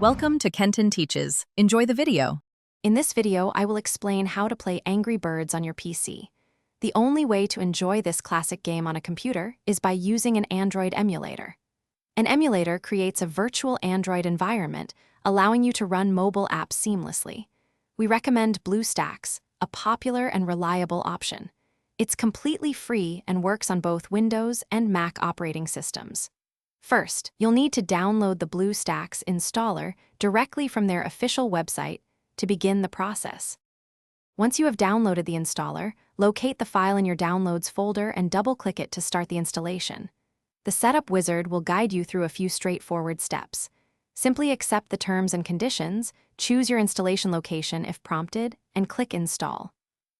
Welcome to Kenton Teaches. Enjoy the video. In this video, I will explain how to play Angry Birds on your PC. The only way to enjoy this classic game on a computer is by using an Android emulator. An emulator creates a virtual Android environment, allowing you to run mobile apps seamlessly. We recommend BlueStacks, a popular and reliable option. It's completely free and works on both Windows and Mac operating systems. First, you'll need to download the BlueStacks installer directly from their official website to begin the process. Once you have downloaded the installer, locate the file in your Downloads folder and double-click it to start the installation. The setup wizard will guide you through a few straightforward steps. Simply accept the terms and conditions, choose your installation location if prompted, and click Install.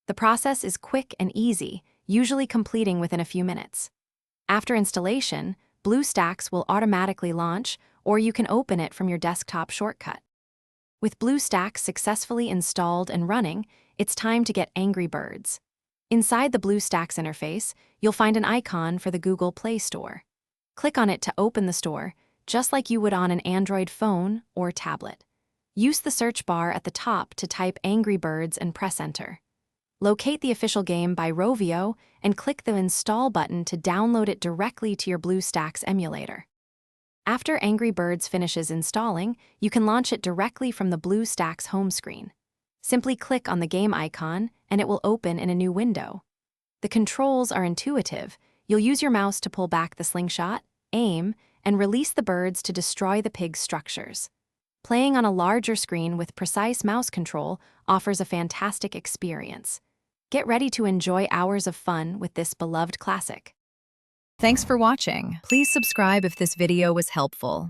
The process is quick and easy, usually completing within a few minutes. After installation, BlueStacks will automatically launch, or you can open it from your desktop shortcut. With BlueStacks successfully installed and running, it's time to get Angry Birds. Inside the BlueStacks interface, you'll find an icon for the Google Play Store. Click on it to open the store, just like you would on an Android phone or tablet. Use the search bar at the top to type Angry Birds and press Enter. Locate the official game by Rovio and click the Install button to download it directly to your BlueStacks emulator. After Angry Birds finishes installing, you can launch it directly from the BlueStacks home screen. Simply click on the game icon and it will open in a new window. The controls are intuitive. You'll use your mouse to pull back the slingshot, aim, and release the birds to destroy the pig's structures. Playing on a larger screen with precise mouse control offers a fantastic experience. Get ready to enjoy hours of fun with this beloved classic. Thanks for watching. Please subscribe if this video was helpful.